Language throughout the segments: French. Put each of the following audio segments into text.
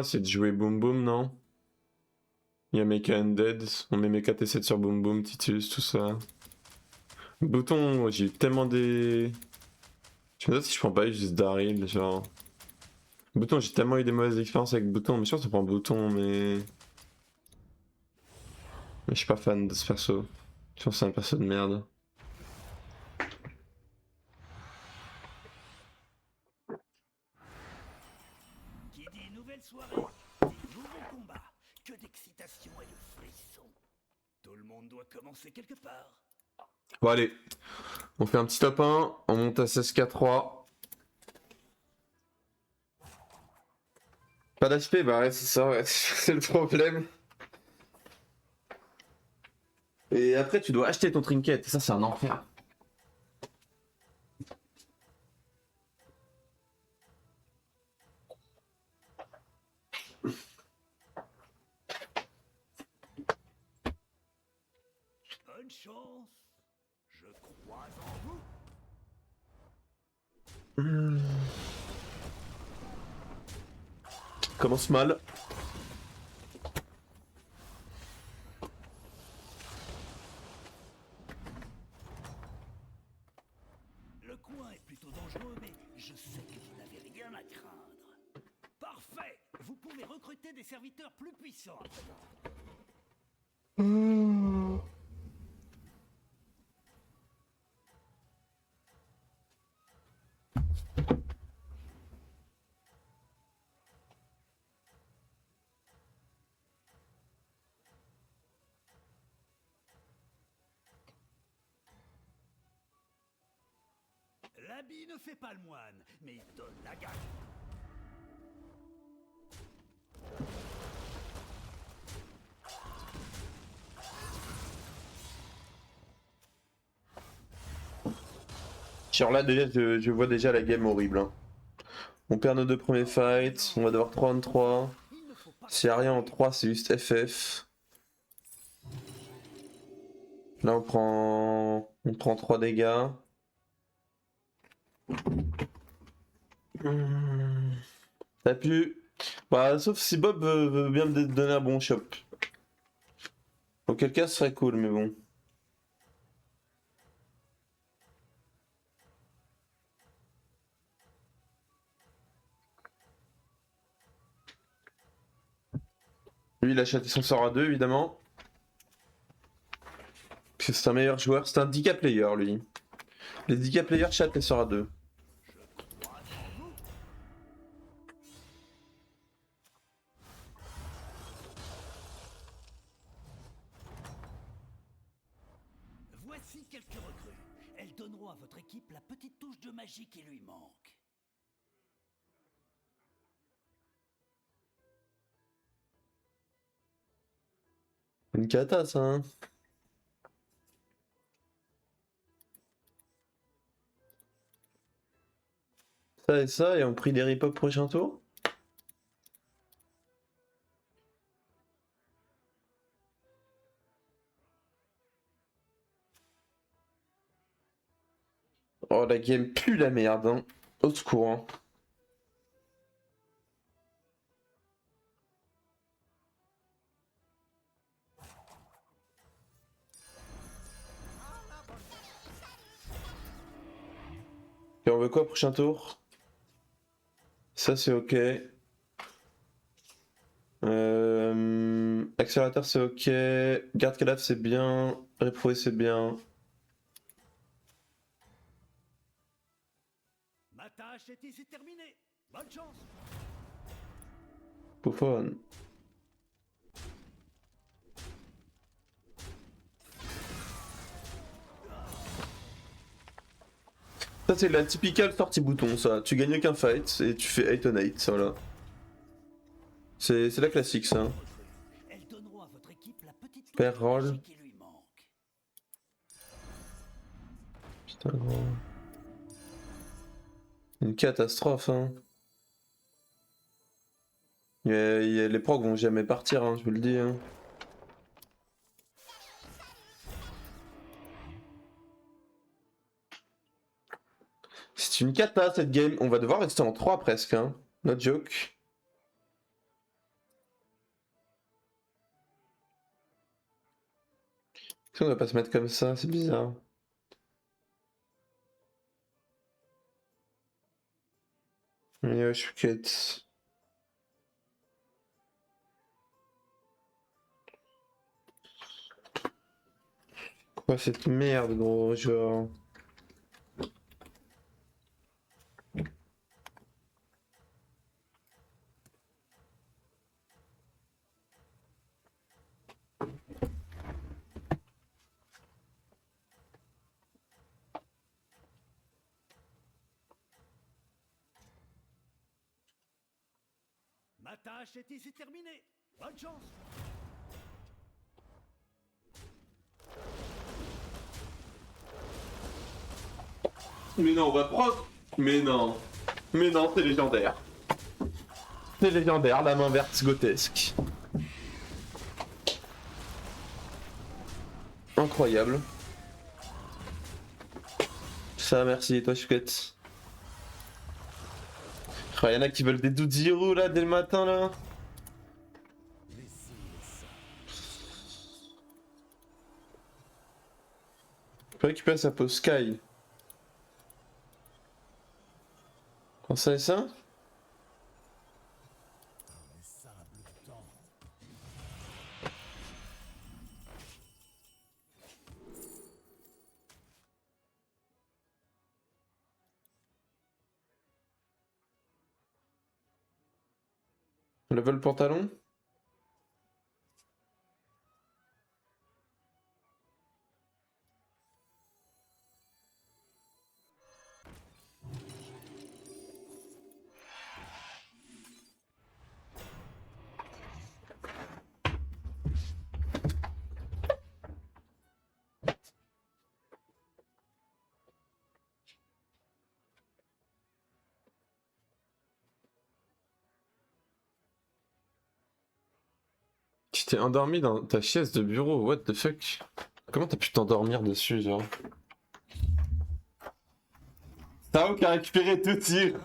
c'est de jouer Boom Boom, non? Il y a Mecha Undead, on met Mecha T7 sur Boom Boom, Titus, tout ça. Bouton, j'ai eu tellement des... Je me demande si je prends pas juste Daryl, genre... Bouton, j'ai tellement eu des mauvaises expériences avec Bouton, mais je pense que ça prend Bouton, mais... Mais je suis pas fan de ce perso. Je pense que c'est un perso de merde. Qui dit nouvelle soirée, dit nouveau combat. Que d'excitation et de frisson. Tout le monde doit commencer quelque part. Bon allez, on fait un petit top 1, on monte à 16K3. Pas d'HP, bah ouais c'est ça, ouais. C'est le problème. Et après tu dois acheter ton trinket, et ça c'est un enfer. Bonne chance. Je crois en vous. Commence mal. Le coin est plutôt dangereux, mais je sais que vous n'avez rien à craindre. Parfait. Vous pouvez recruter des serviteurs plus puissants à présent. L'habit ne fait pas le moine, mais il donne la gage. Genre là déjà je vois déjà la game horrible. Hein. On perd nos deux premiers fights, on va devoir 3 en 3. Il ne faut pas S'il y a rien en 3 c'est juste FF. Là on prend 3 dégâts. T'as pu... Bah sauf si Bob veut bien me donner un bon shop. Auquel cas ce serait cool mais bon. Lui il a acheté son sort à 2 évidemment. Parce que c'est un meilleur joueur, c'est un 10K player lui. Les 10K players chat les sorts à 2. Je crois en vous. Voici quelques recrues. Elles donneront à votre équipe la petite touche de magie qui lui manque. Une cata ça hein. Ça et on prie des rip prochain tour. Oh la game pue la merde hein. Au secours hein. Et on veut quoi prochain tour? Ça c'est ok. Accélérateur c'est ok. Garde cadavre c'est bien. Réprouvé c'est bien. Ma tâche est ici terminée. Bonne chance. Pouffon. Ça c'est la typical sortie bouton ça. Tu gagnes aucun fight et tu fais 8 on 8, voilà. C'est la classique ça. Recrues. Elles donneront à votre équipe la petite touche Père de roll. magie qui lui manque. Putain gros. Une catastrophe hein. Les procs vont jamais partir hein, je vous le dis hein. C'est une cata cette game, on va devoir rester en 3 presque hein. No joke. On va pas se mettre comme ça, c'est bizarre. Yo, chouquette. Quoi cette merde, gros, genre. Ma tâche est ici terminée. Bonne chance. Mais non, on va prendre. Mais non. Mais non, c'est légendaire. C'est légendaire, la main verte gotesque. Incroyable. Ça, merci, et toi, chouquette. Oh, y'en a qui veulent des Doudjirou là dès le matin là. On peut récupérer sa pause Sky. Quand ça et ça? Level pantalon? Tu t'es endormi dans ta chaise de bureau, what the fuck? Comment t'as pu t'endormir dessus, genre? Tao qui a récupéré tout tir.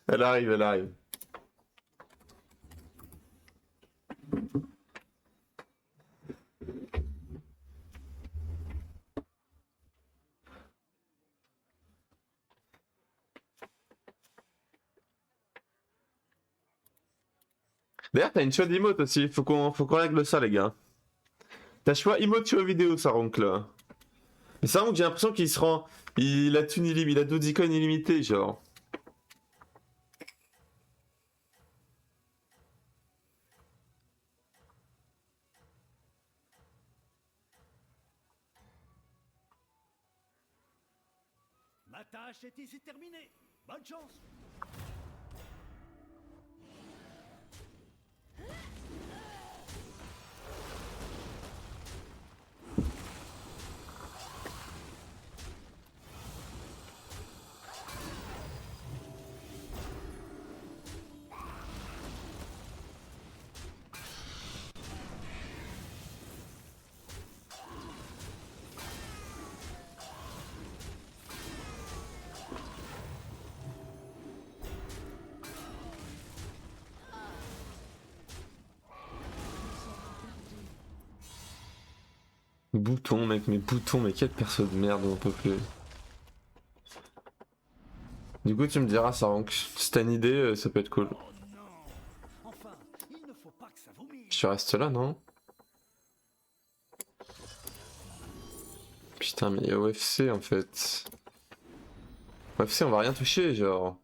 Elle arrive, elle arrive. D'ailleurs, t'as une chouette emote aussi, faut qu'on règle ça, les gars. T'as choix emote sur vidéo, ça ronque là. Mais ça ronque, j'ai l'impression qu'il se rend. Il a thune illimitée, il a Dogecoin illimité, genre. Ma tâche est ici terminée. Bonne chance. Boutons, mec, mes boutons, mais quel perso de merde, on peut plus. Du coup, tu me diras, ça ronque. Si t'as une idée, ça peut être cool. Oh non. Enfin, il ne faut pas que ça vomisse. Je reste là, non? Putain, mais il y a OFC en fait. OFC, on va rien toucher, genre.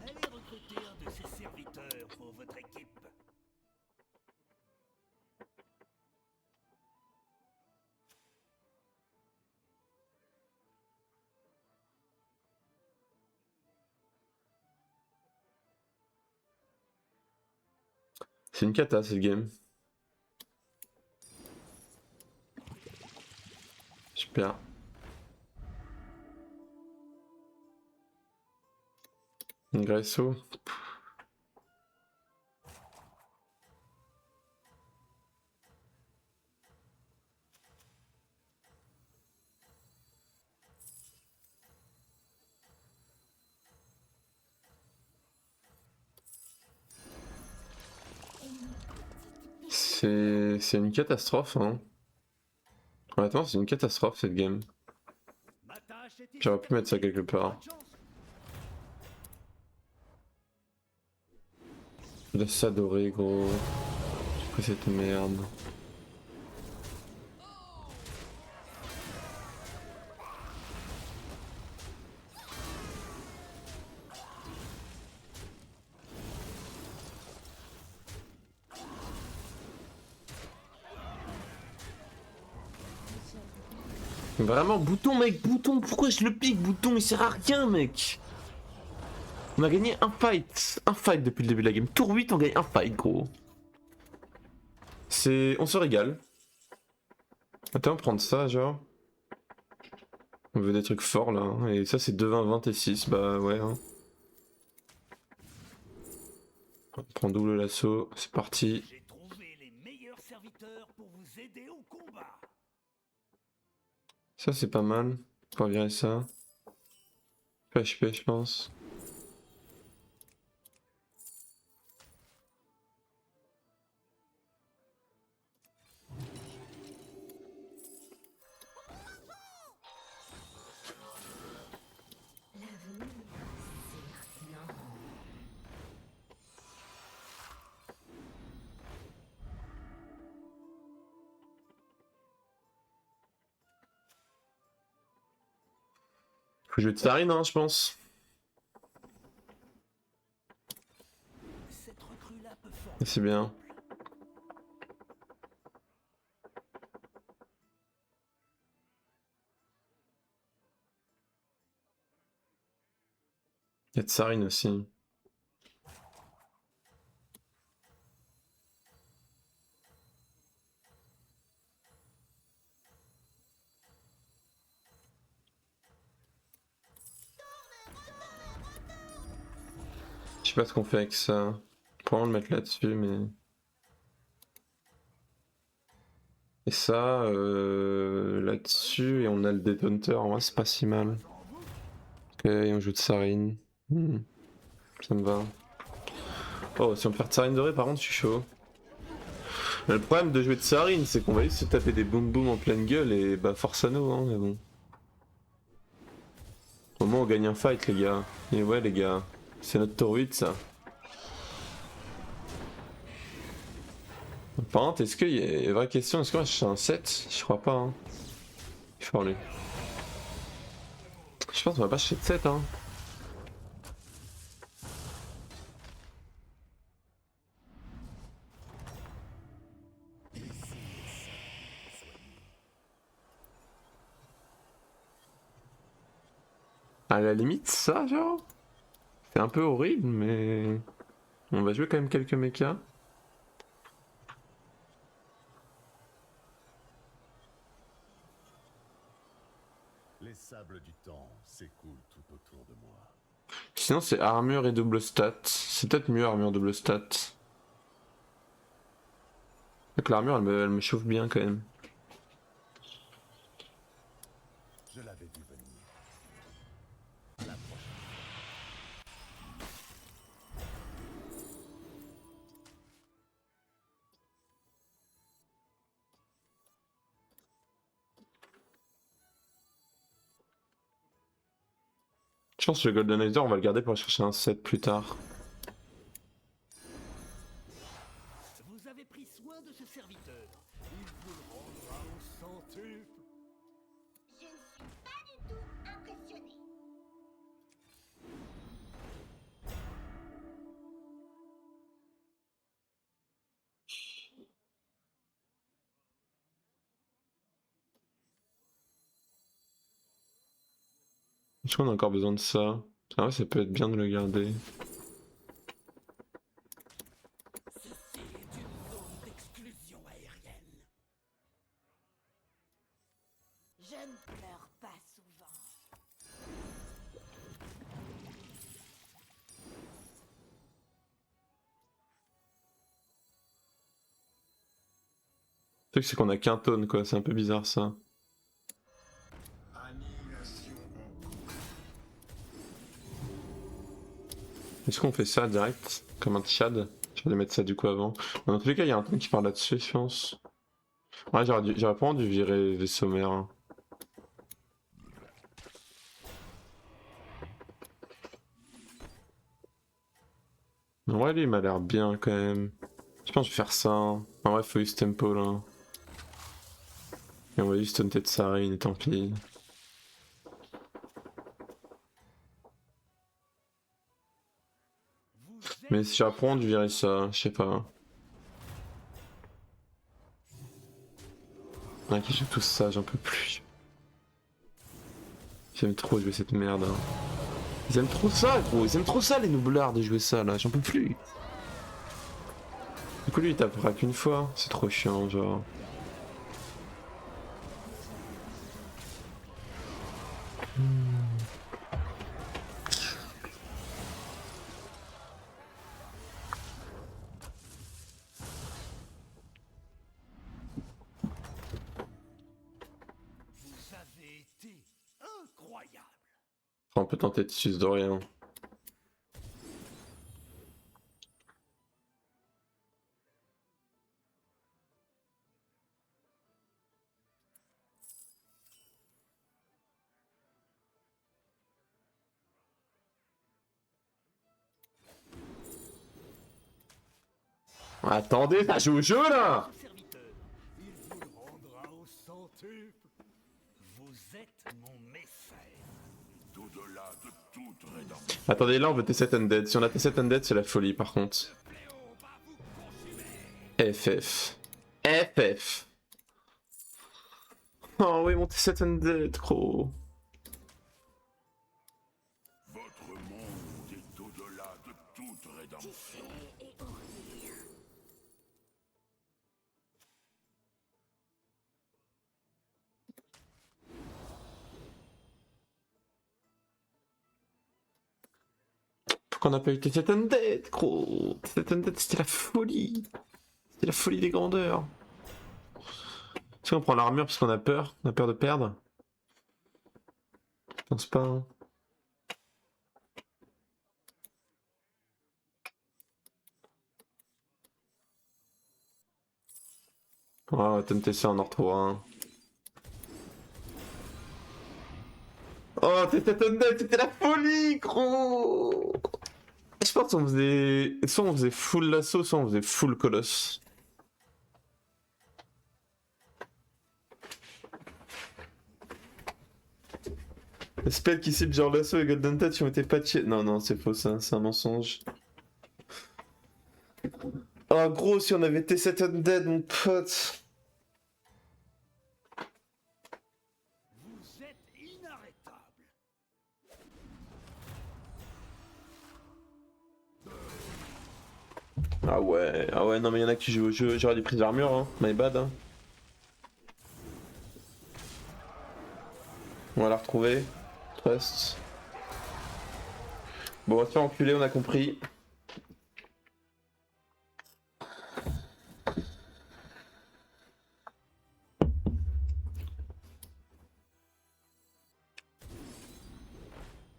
Allez recruter un de ses serviteurs pour votre équipe. C'est une cata, cette game. Super. Ingresso. C'est une catastrophe, hein. Honnêtement, c'est une catastrophe cette game. Ma tâche est ici J'aurais pu mettre ça terminée. quelque part. Bonne chance. Laisse adorer, gros. J'ai pris cette merde. Vraiment, bouton, mec, bouton, pourquoi je le pique, bouton, il sert à rien, mec. On a gagné un fight depuis le début de la game. Tour 8, on gagne un fight, gros. On se régale. Attends, prendre ça, genre. On veut des trucs forts, là, hein. Et ça, c'est 2,20, 26, bah ouais, hein. On prend double l'assaut, c'est parti. J'ai trouvé les meilleurs serviteurs pour vous aider au combat. Ça, c'est pas mal. On va virer ça. PHP, je pense. Faut jouer de Sarine, hein, je pense. Cette recrue-là peut Et c'est bien. Il y a de Sarine aussi. Je sais pas ce qu'on fait avec ça. Pour le mettre là-dessus, mais... Et ça, là-dessus, et on a le détonteur. En vrai, c'est pas si mal. Ok, et on joue de Sarine. Ça me va. Oh, si on peut faire de Sarine dorée, par contre, je suis chaud. Mais le problème de jouer de Sarine, c'est qu'on va juste se taper des boum boum en pleine gueule et bah force à nous, hein, mais bon. Au moins on gagne un fight, les gars. Et ouais, les gars, c'est notre tour 8, ça. Par contre, est-ce qu'il y a... Vraie question, est-ce que moi je suis un 7? Je crois pas, hein. Il faut lui. Je pense qu'on va pas chercher de 7, hein. À la limite, ça, genre, c'est un peu horrible, mais on va jouer quand même quelques mechas. Les sables du temps s'écoulent tout autour de moi. Sinon, c'est armure et double stat. C'est peut-être mieux armure double stat. Donc l'armure, elle me chauffe bien quand même. Je l'avais vu venir. Je pense que le Golden Nether, on va le garder pour aller chercher un 7 plus tard. Vous avez pris soin de ce serviteur. Il vous le rendra au centuple. Je ne suis pas du tout impressionnée. Est-ce qu'on a encore besoin de ça? Ah ouais, ça peut être bien de le garder. Ceci est une zone d'exclusion aérienne. Je ne pleure pas souvent. Le truc, c'est qu'on a qu'un tone, quoi. C'est un peu bizarre, ça. Est-ce qu'on fait ça direct? Comme un Tchad? J'allais mettre ça du coup avant. Dans tous les cas, il y a un truc qui parle là-dessus, je pense. Ouais, j'aurais pas dû virer vaisseau mère. Hein. Ouais, lui, il m'a l'air bien quand même. Je pense que je vais faire ça. Hein. En vrai, faut use tempo là. Et on va juste taunter de Sarine, et tant pis. Mais si j'apprends, je virer ça, je sais pas. Ah, qui joue tout ça, j'en peux plus. J'aime trop jouer cette merde. Hein. Ils aiment trop ça, gros. Ils aiment trop ça, les noublards, de jouer ça, là. J'en peux plus. Du coup, lui, il tapera qu'une fois. C'est trop chiant, genre. Vous avez été incroyable. On peut tenter de suce de rien. Attendez, ça joue au jeu là! Ce serviteur, il vous le rendra au centuple. Vous êtes mon mécène. Au-delà de toute rédemption. Attendez, là on veut T7 Undead. Si on a T7 Undead, c'est la folie par contre. FF. FF. Oh oui, mon T7 Undead, gros. Votre monde est au-delà de toute rédemption. Et horrible. Pourquoi on a pas eu T7 Undead, gros? T7 Undead, c'était la folie. C'était la folie des grandeurs. Est-ce qu'on prend l'armure parce qu'on a peur? On a peur de perdre? Je pense pas. Hein. Ouais, on va tenter ça en or un. Oh, T7 Undead, c'était la folie, gros! Je pense qu'on faisait. Soit on faisait full lasso, soit on faisait full colosse. Le spell qui cible genre lasso et Golden Touch ont été patchés. Non, non, c'est faux ça, c'est un mensonge. Oh, gros, si on avait T7 Undead, mon pote. Vous êtes inarrêtable. Ah ouais, non, mais y'en a qui jouent au jeu. J'aurais des prises d'armure, hein. My bad. Hein. On va la retrouver. Trust. Bon, on va se faire enculer, on a compris.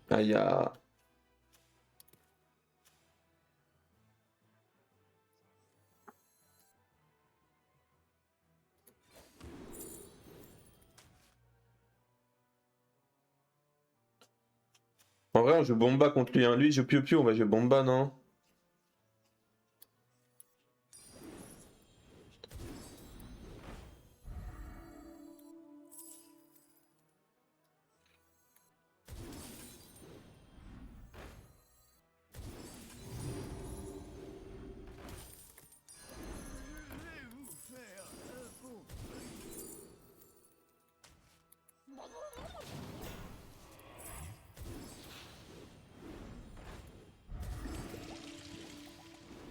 Aïe, ah. En vrai, on joue Bomba contre lui. Hein. Lui, il joue Piu Piu, on va jouer Bomba, non?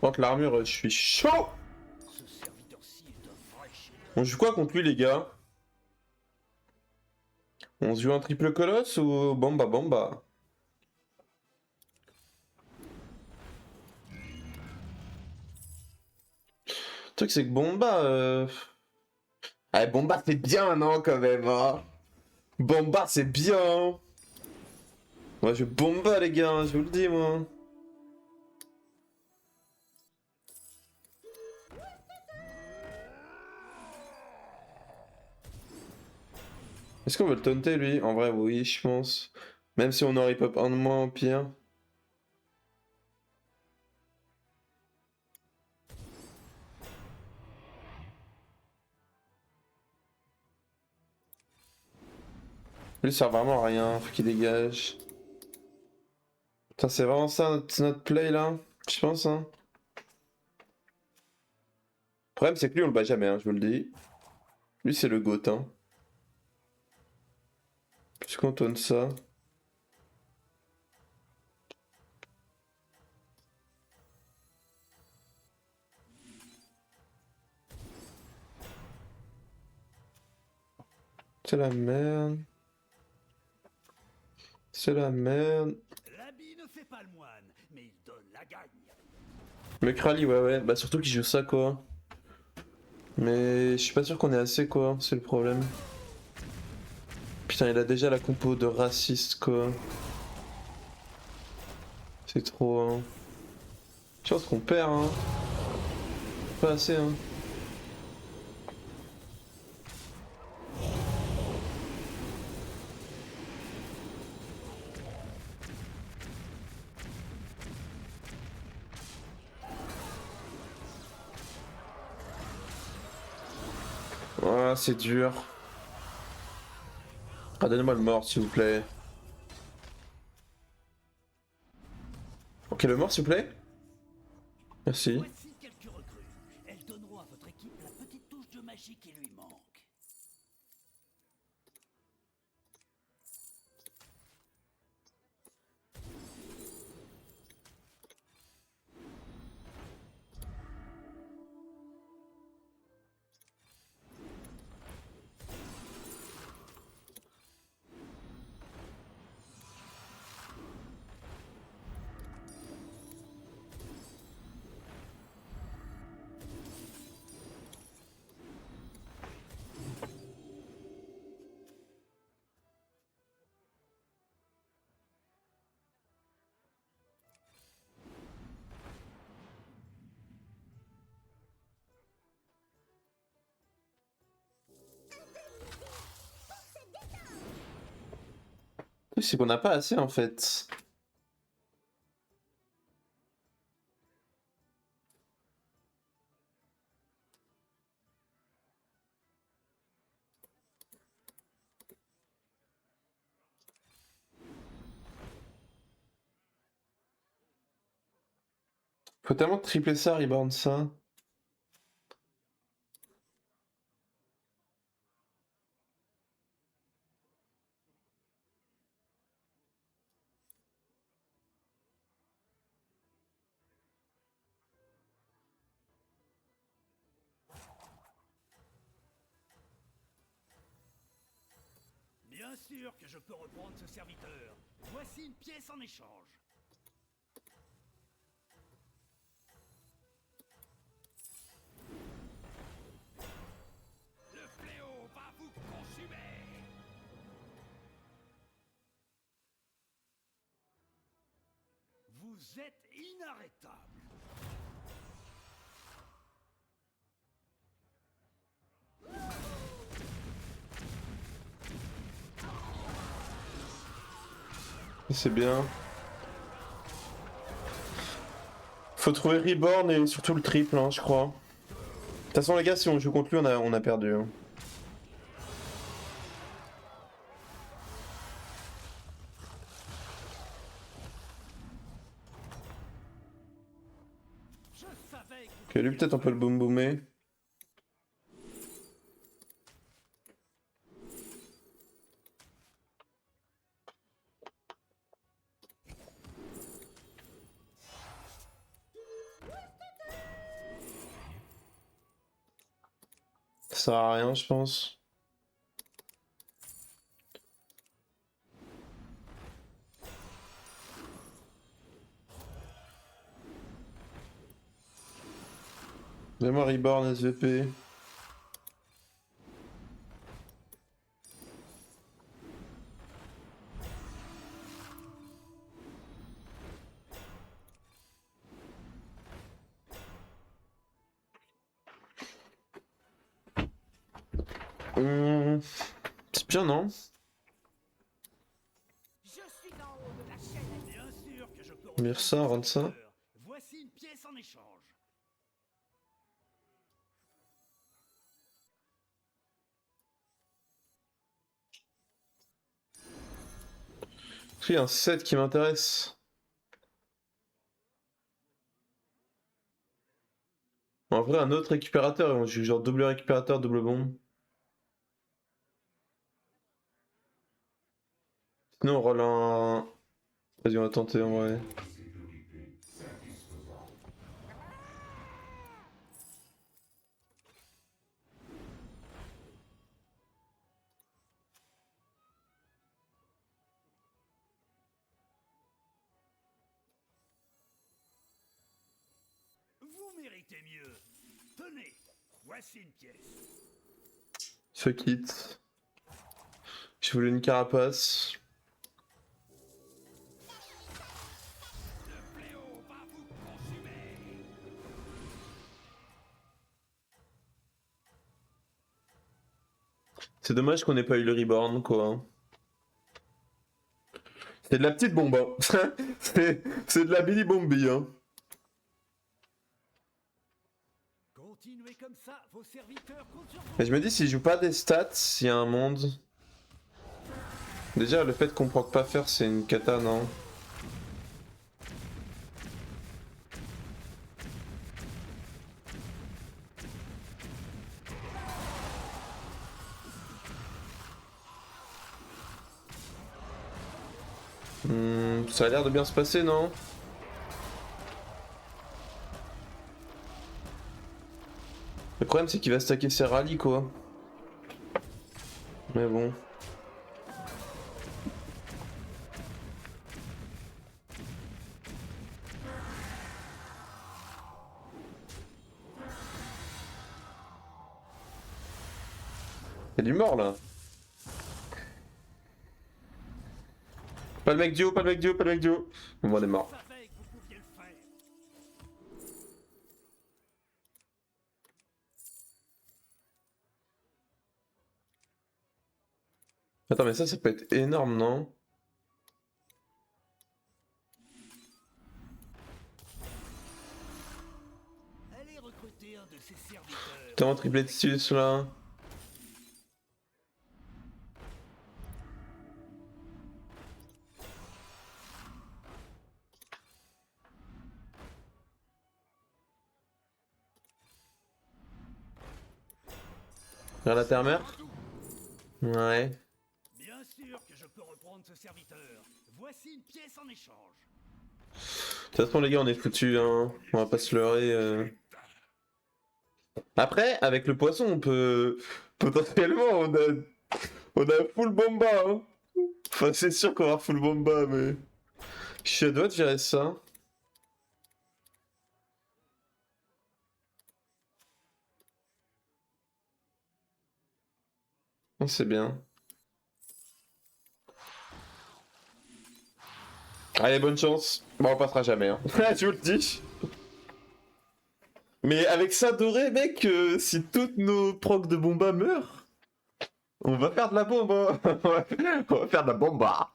Contre l'armure, je suis chaud! Ce serviteur-ci est un vrai chef. On joue quoi contre lui, les gars? On se joue un triple colosse ou Bomba Bomba? Le truc, c'est que Bomba. Ah, Bomba, c'est bien, non, quand même, hein? Bomba, c'est bien! Moi, je Bomba, les gars, je vous le dis, moi. Est-ce qu'on veut le taunter lui? En vrai, oui, je pense. Même si on aurait pop un de moins au pire. Lui, ça sert vraiment à rien, faut qu'il dégage. Putain, c'est vraiment ça notre play là? Je pense, hein. Le problème, c'est que lui, on le bat jamais, hein, je vous le dis. Lui, c'est le GOAT, hein. Plus qu'on taunte ça. C'est la merde. C'est la merde. L'habit ne fait pas le moine, mais il donne la gagne. Le Krali, ouais, ouais. Bah, surtout qu'il joue ça, quoi. Mais je suis pas sûr qu'on ait assez, quoi. C'est le problème. Putain, il a déjà la compo de raciste, quoi. C'est trop, hein. Je pense qu'on perd, hein. Pas assez, hein. Ah, c'est dur. Ah, donnez-moi le mort, s'il vous plaît. Ok, le mort, s'il vous plaît. Merci. Voici quelques recrues. Elles donneront à votre équipe la petite touche de magie qui lui manque. Oui, c'est qu'on n'a pas assez, en fait. Faut tellement tripler ça, reborn ça. Bien sûr que je peux reprendre ce serviteur. Voici une pièce en échange. Le fléau va vous consumer. Vous êtes inarrêtable. C'est bien. Faut trouver reborn et surtout le triple, hein, je crois. De toute façon, les gars, si on joue contre lui, on a perdu, hein. Je savais que Ok, lui, peut-être on peut le boom boomer. Ça sert à rien, je pense. Donne-moi reborn SVP. C'est bien, non? Je suis en haut de la chaîne. Bien sûr que je peux Mire ça, reprendre rendre ce ça. serviteur. Voici une pièce en échange. Est-ce qu'il y a un set qui m'intéresse? En vrai, un autre récupérateur, j'ai genre double récupérateur, double bombe. Sinon, on roll un. Vas-y, on va tenter en vrai. Vous méritez mieux. Tenez, voici une pièce. Fuck it. Je voulais une carapace. Le fléau va vous consumer. C'est dommage qu'on ait pas eu le reborn, quoi. C'est de la petite bombe, hein. C'est de la Billy Bombi, hein. Continuez comme ça, vos serviteurs comptent sur vous. Mais je me dis, s'il joue pas des stats, il y a un monde. Déjà, le fait qu'on proc pas faire, c'est une cata, non? Ça a l'air de bien se passer, non? Le problème, c'est qu'il va stacker ses rallyes, quoi. Mais bon. Y'a du mort, là. Pas le mec du haut, pas le mec du haut, pas le mec du haut. Bon, on est mort. Je savais que vous pouviez le faire. Attends, mais ça peut être énorme, non? Allez recruter un de ces serviteurs. Putain, triplé Titus, là. Regarde la terre-mère. Ouais. Bien sûr que je peux reprendre ce serviteur. Voici une pièce en échange. De toute façon, les gars, on est foutus, hein. On va pas se leurrer. Après, avec le poisson, on peut. Potentiellement, on a full bomba, hein. Enfin, c'est sûr qu'on va avoir full bomba, mais. Je suis à deux de gérer ça. Oh, c'est bien. Allez, bonne chance. Bon, on passera jamais, hein. Je vous le dis. Mais avec ça doré, mec, si toutes nos procs de bomba meurent, on va faire de la bombe, hein. On va faire de la bomba.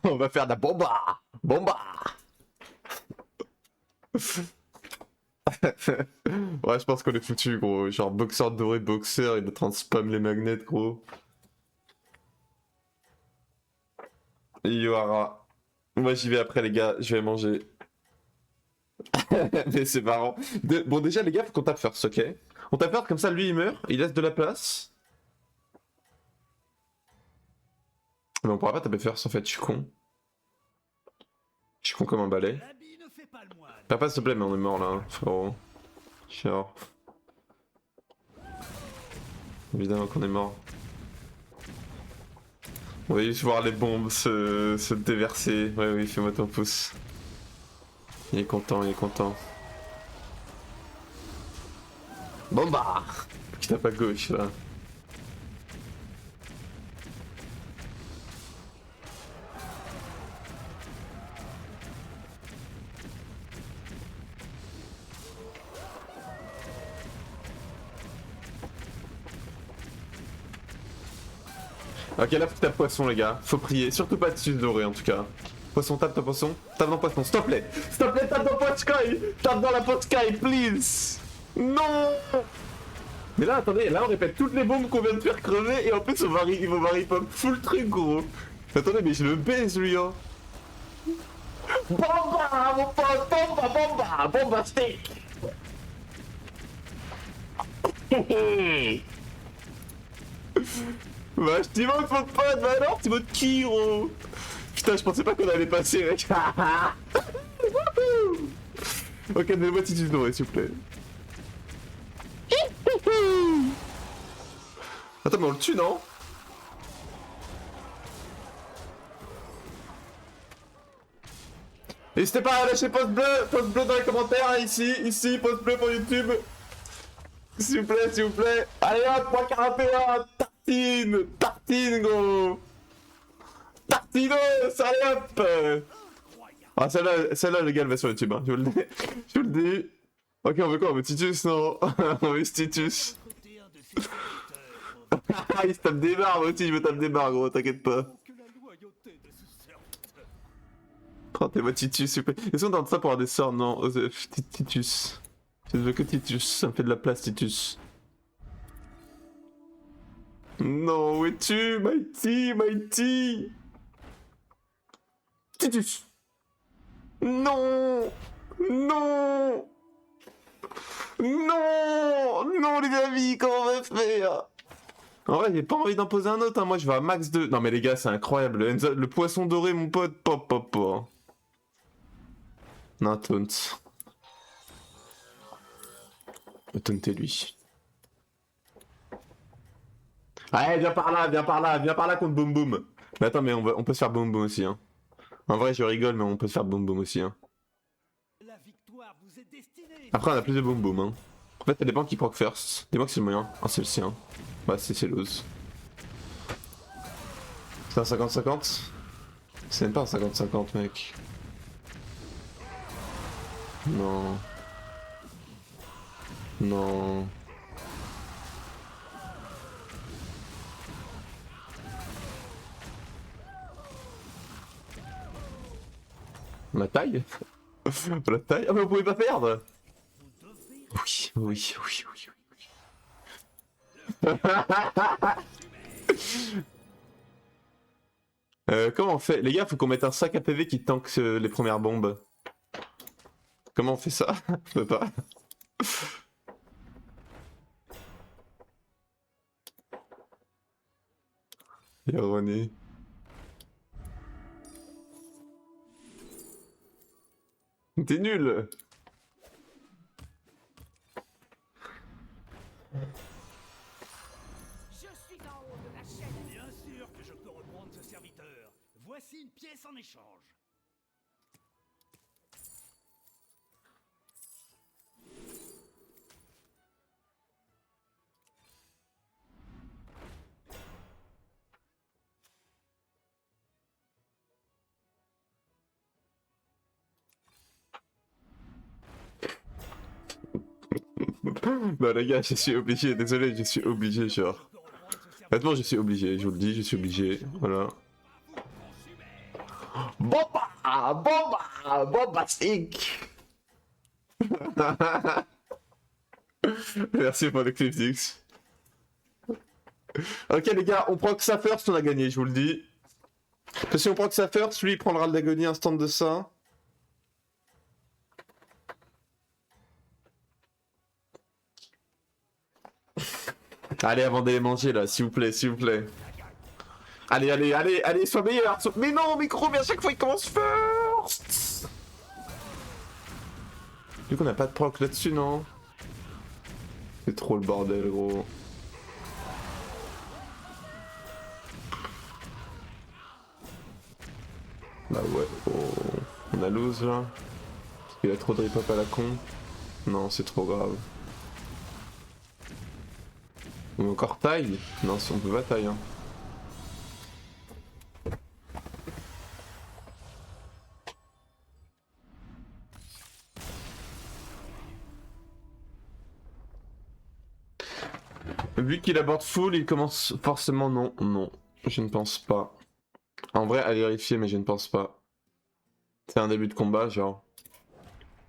On va faire de la bomba. Bomba. Ouais, je pense qu'on est foutu, gros. Genre, boxeur doré, boxeur, il est en train de spam les magnets, gros. Yohara. Moi, j'y vais après, les gars. Je vais manger. Mais c'est marrant. Bon, déjà, les gars, faut qu'on tape first, ok? On tape first, comme ça, lui, il meurt. Il laisse de la place. Mais on pourra pas taper first, en fait. Je suis con. Je suis con comme un balai. L'habit ne fait pas le moine. Perds pas, s'il te plaît, mais on est mort, là, hein, frérot. Chiant. Évidemment qu'on est mort. On va juste voir les bombes se déverser. Ouais, oui, fais-moi ton pouce. Il est content, il est content. Bomba! Qui tape à gauche, là. Ok, là faut que tape poisson, les gars. Faut prier. Surtout pas de suce doré en tout cas. Poisson, tape ton poisson. Tape dans poisson, s'il te plaît. S'il te plaît, tape dans Potsky. Tape dans la Potsky, please. Non. Mais là, attendez, là on répète toutes les bombes qu'on vient de faire crever et en plus on va rip full truc, gros. Attendez, mais je le baise lui, hein. Bomba, mon pote, bomba, bomba stick. Bah, je t'émote, mon pote, bah alors, t'émotes qui, gros? Putain, je pensais pas qu'on allait passer, mec. Ok, donnez-moi Titus doré, s'il vous plaît. Attends, mais on le tue, non? N'hésitez pas à lâcher pouce bleu dans les commentaires, hein, ici, pouce bleu pour YouTube. S'il vous plaît. Allez hop, point 41, tartine, gros. Tartino, allez hop. Ah, celle-là, les gars, elle va sur YouTube, hein, je vous le dis. Je vous le dis. Ok, on veut quoi? On veut Titus, non? On veut Titus. Recrutez un de ces serviteurs. Ah, il se tape des barres, moi aussi, je me tape des barres, gros, t'inquiète pas. Que la loyauté de ce serviteur. Prends-moi Titus, s'il vous plaît. Est-ce qu'on tente ça pour avoir des sorts? Non, Titus. Je ne veux que Titus, ça me fait de la place, Titus. Non, où es-tu, Mighty? Titus. Non. Non, les amis, comment on va faire? En vrai, j'ai pas envie d'en poser un autre, hein. Moi je vais à max 2. Non mais les gars, c'est incroyable. Le poisson doré, mon pote, pop. Non, taunt. Taunter lui. Allez, viens par là contre Boom Boom. Mais attends, mais on peut se faire Boom Boom aussi, hein. En vrai, je rigole, mais on peut se faire Boom Boom aussi, hein. La victoire vous est destinée. Après, on a plus de Boom Boom, hein. En fait, ça dépend qui proc first. Dis-moi que c'est le moyen. Ah, c'est le sien. Bah, c'est l'ose. C'est un 50-50? C'est même pas un 50-50, mec. Non. Non. La taille? La taille? Ah mais vous pouvez pas perdre! Oui. Comment on fait? Les gars, faut qu'on mette un sac à PV qui tank les premières bombes. Comment on fait ça? On peut pas. Ironie. T'es nul! Je suis en haut de la chaîne. Bien sûr que je peux reprendre ce serviteur. Voici une pièce en échange. Bah les gars, je suis obligé, désolé, je suis obligé, genre. Je peux reprendre ce serviteur. Honnêtement, je suis obligé, je vous le dis, je suis obligé, voilà. Bombastique. Merci pour le clip Dix. Ok les gars, on prend que ça first, on a gagné, je vous le dis. Parce que si on prend que ça first, lui il prendra le d'agonie instant de ça. Allez, avant de les manger là, s'il vous plaît. Allez, sois meilleur. Mais non, micro, mais à chaque fois il commence first. Du coup, on a pas de proc là-dessus, non? C'est trop le bordel, gros. Bah ouais, oh. On a lose là. Il a trop de rip-up à la con. Non, c'est trop grave. On a encore taille? Non, si on peut pas taille, hein. Vu qu'il aborde full, il commence forcément non. Je ne pense pas. En vrai, à vérifier, mais je ne pense pas. C'est un début de combat, genre.